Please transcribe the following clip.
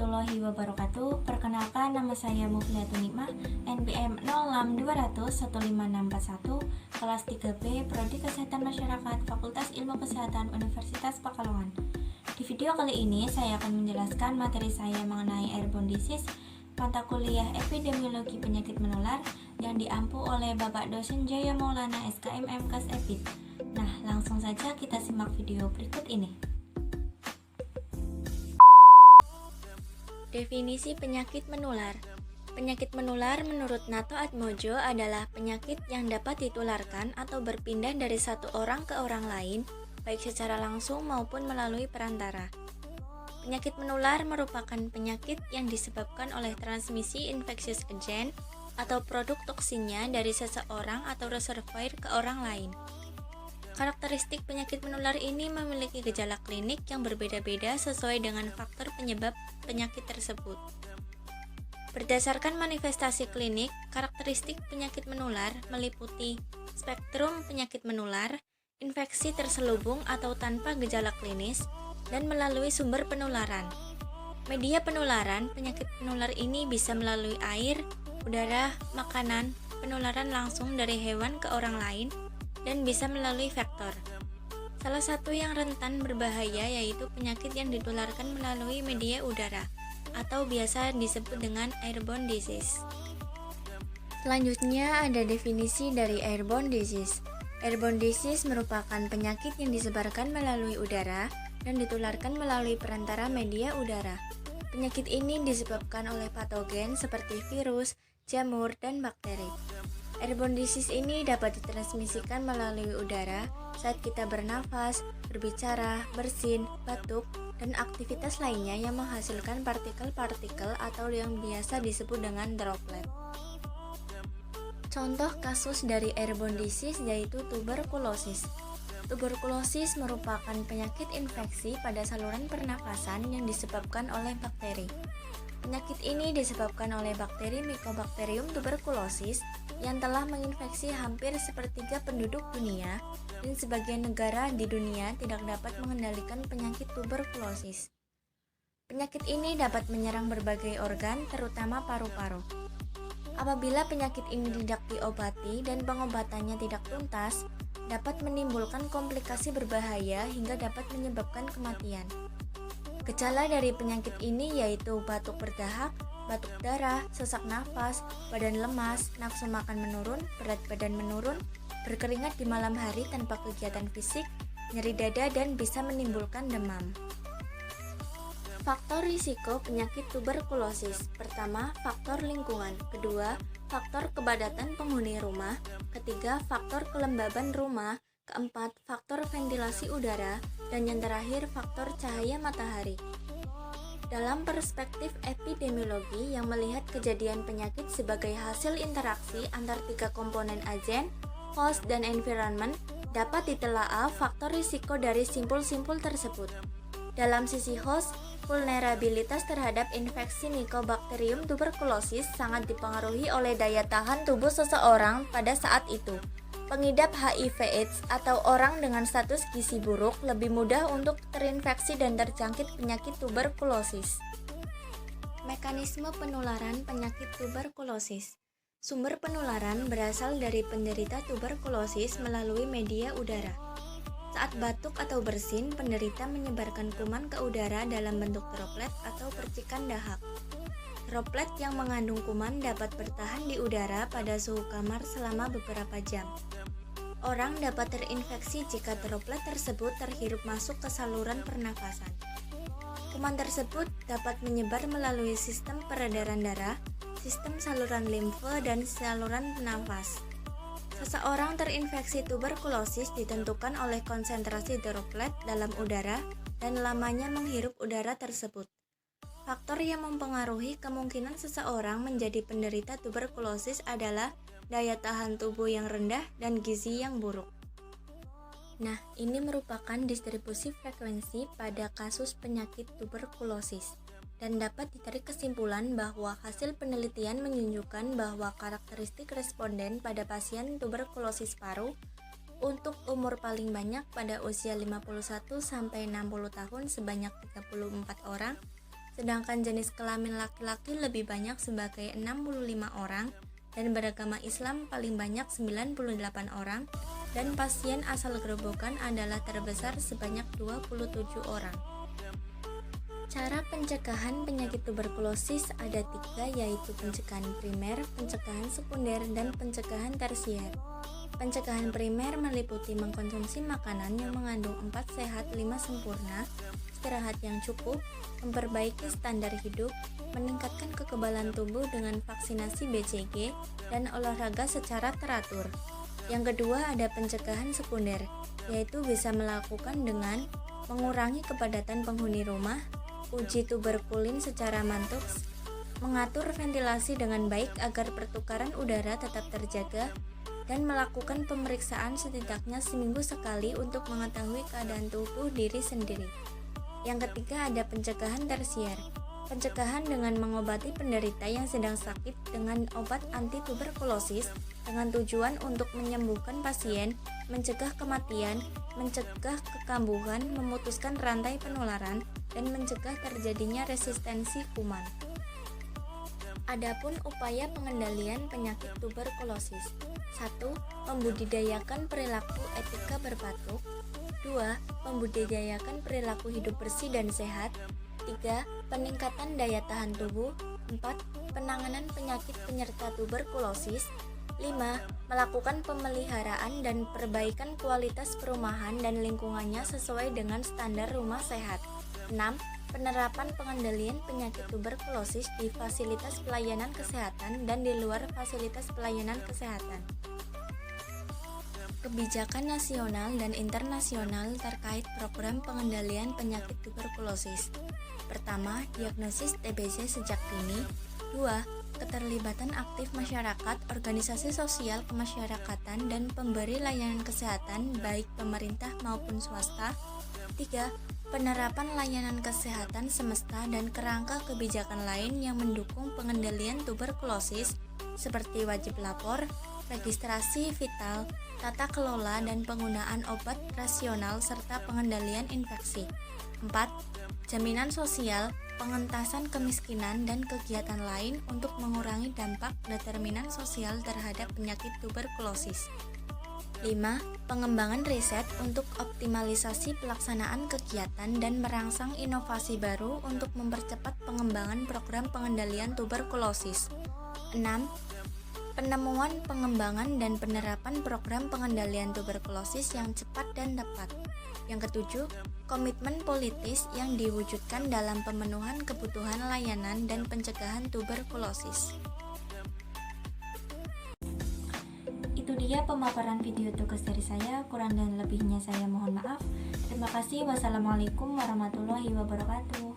warahmatullahi wabarakatuh. Perkenalkan, nama saya Mufliatun Nikmah, NPM 0620115641, kelas 3B, Prodi Kesehatan Masyarakat, Fakultas Ilmu Kesehatan Universitas Pekalongan. Di video kali ini saya akan menjelaskan materi saya mengenai airborne disease, mata kuliah epidemiologi penyakit menular yang diampu oleh Bapak Dosen Jaya Maulana SKM MKes Epid. Nah, langsung saja kita simak video berikut ini. Definisi penyakit menular. Penyakit menular menurut Nato Atmojo adalah penyakit yang dapat ditularkan atau berpindah dari satu orang ke orang lain, baik secara langsung maupun melalui perantara. Penyakit menular merupakan penyakit yang disebabkan oleh transmisi infectious agent atau produk toksinnya dari seseorang atau reservoir ke orang lain. Karakteristik penyakit menular ini memiliki gejala klinik yang berbeda-beda sesuai dengan faktor penyebab penyakit tersebut. Berdasarkan manifestasi klinik, karakteristik penyakit menular meliputi spektrum penyakit menular, infeksi terselubung atau tanpa gejala klinis, dan melalui sumber penularan. Media penularan penyakit menular ini bisa melalui air, udara, makanan, penularan langsung dari hewan ke orang lain, dan bisa melalui vektor. Salah satu yang rentan berbahaya yaitu penyakit yang ditularkan melalui media udara atau biasa disebut dengan airborne disease. Selanjutnya ada definisi dari airborne disease. Airborne disease merupakan penyakit yang disebarkan melalui udara dan ditularkan melalui perantara media udara. Penyakit ini disebabkan oleh patogen seperti virus, jamur, dan bakteri. Airborne disease ini dapat ditransmisikan melalui udara saat kita bernafas, berbicara, bersin, batuk, dan aktivitas lainnya yang menghasilkan partikel-partikel atau yang biasa disebut dengan droplet. Contoh kasus dari airborne disease yaitu tuberkulosis. Tuberkulosis merupakan penyakit infeksi pada saluran pernafasan yang disebabkan oleh bakteri. Penyakit ini disebabkan oleh bakteri Mycobacterium tuberculosis yang telah menginfeksi hampir sepertiga penduduk dunia, dan sebagian negara di dunia tidak dapat mengendalikan penyakit tuberkulosis. Penyakit ini dapat menyerang berbagai organ, terutama paru-paru. Apabila penyakit ini tidak diobati dan pengobatannya tidak tuntas, dapat menimbulkan komplikasi berbahaya hingga dapat menyebabkan kematian. Gejala dari penyakit ini yaitu batuk berdahak, batuk darah, sesak nafas, badan lemas, nafsu makan menurun, berat badan menurun, berkeringat di malam hari tanpa kegiatan fisik, nyeri dada, dan bisa menimbulkan demam. Faktor risiko penyakit tuberkulosis. Pertama, faktor lingkungan. Kedua, faktor kepadatan penghuni rumah. Ketiga, faktor kelembaban rumah. Keempat, faktor ventilasi udara. Dan yang terakhir, faktor cahaya matahari. Dalam perspektif epidemiologi yang melihat kejadian penyakit sebagai hasil interaksi antar tiga komponen agen, host, dan environment, dapat ditelaah faktor risiko dari simpul-simpul tersebut. Dalam sisi host, vulnerabilitas terhadap infeksi Mycobacterium tuberculosis sangat dipengaruhi oleh daya tahan tubuh seseorang pada saat itu. Pengidap HIV/AIDS atau orang dengan status gizi buruk lebih mudah untuk terinfeksi dan terjangkit penyakit tuberkulosis. Mekanisme penularan penyakit tuberkulosis. Sumber penularan berasal dari penderita tuberkulosis melalui media udara. Saat batuk atau bersin, penderita menyebarkan kuman ke udara dalam bentuk droplet atau percikan dahak. Droplet yang mengandung kuman dapat bertahan di udara pada suhu kamar selama beberapa jam. Orang dapat terinfeksi jika droplet tersebut terhirup masuk ke saluran pernafasan. Kuman tersebut dapat menyebar melalui sistem peredaran darah, sistem saluran limfe, dan saluran nafas. Seseorang terinfeksi tuberkulosis ditentukan oleh konsentrasi droplet dalam udara dan lamanya menghirup udara tersebut. Faktor yang mempengaruhi kemungkinan seseorang menjadi penderita tuberkulosis adalah daya tahan tubuh yang rendah dan gizi yang buruk. Nah, ini merupakan distribusi frekuensi pada kasus penyakit tuberkulosis, dan dapat ditarik kesimpulan bahwa hasil penelitian menunjukkan bahwa karakteristik responden pada pasien tuberkulosis paru untuk umur paling banyak pada usia 51-60 tahun sebanyak 34 orang, sedangkan jenis kelamin laki-laki lebih banyak sebagai 65 orang, dan beragama Islam paling banyak 98 orang, dan pasien asal Gerobokan adalah terbesar sebanyak 27 orang. Cara pencegahan penyakit tuberkulosis ada 3, yaitu pencegahan primer, pencegahan sekunder, dan pencegahan tersier. Pencegahan primer meliputi mengkonsumsi makanan yang mengandung 4 sehat 5 sempurna, istirahat yang cukup, memperbaiki standar hidup, meningkatkan kekebalan tubuh dengan vaksinasi BCG, dan olahraga secara teratur. Yang kedua ada pencegahan sekunder, yaitu bisa melakukan dengan mengurangi kepadatan penghuni rumah, uji tuberkulin secara mantoks, mengatur ventilasi dengan baik agar pertukaran udara tetap terjaga, dan melakukan pemeriksaan setidaknya seminggu sekali untuk mengetahui keadaan tubuh diri sendiri. Yang ketiga ada pencegahan tersier, pencegahan dengan mengobati penderita yang sedang sakit dengan obat anti tuberkulosis dengan tujuan untuk menyembuhkan pasien, mencegah kematian, mencegah kekambuhan, memutuskan rantai penularan, dan mencegah terjadinya resistensi kuman. Adapun upaya pengendalian penyakit tuberkulosis. 1. Membudidayakan perilaku etika berpatuk. 2. Membudidayakan perilaku hidup bersih dan sehat. 3. Peningkatan daya tahan tubuh. 4. Penanganan penyakit penyerta tuberkulosis. 5. Melakukan pemeliharaan dan perbaikan kualitas perumahan dan lingkungannya sesuai dengan standar rumah sehat. 6. Penerapan pengendalian penyakit tuberkulosis di fasilitas pelayanan kesehatan dan di luar fasilitas pelayanan kesehatan. Kebijakan nasional dan internasional terkait program pengendalian penyakit tuberkulosis. Pertama, diagnosis TBC sejak dini. 2. Keterlibatan aktif masyarakat, organisasi sosial kemasyarakatan, dan pemberi layanan kesehatan baik pemerintah maupun swasta. 3. Penerapan layanan kesehatan semesta dan kerangka kebijakan lain yang mendukung pengendalian tuberkulosis seperti wajib lapor, registrasi vital, tata kelola dan penggunaan obat rasional serta pengendalian infeksi. 4. Jaminan sosial, pengentasan kemiskinan dan kegiatan lain untuk mengurangi dampak determinan sosial terhadap penyakit tuberkulosis. 5. Pengembangan riset untuk optimalisasi pelaksanaan kegiatan dan merangsang inovasi baru untuk mempercepat pengembangan program pengendalian tuberkulosis. 6. Penemuan, pengembangan, dan penerapan program pengendalian tuberkulosis yang cepat dan tepat. Yang ketujuh, komitmen politis yang diwujudkan dalam pemenuhan kebutuhan layanan dan pencegahan tuberkulosis. Itu dia pemaparan video tugas dari saya, kurang dan lebihnya saya mohon maaf. Terima kasih. Wassalamualaikum warahmatullahi wabarakatuh.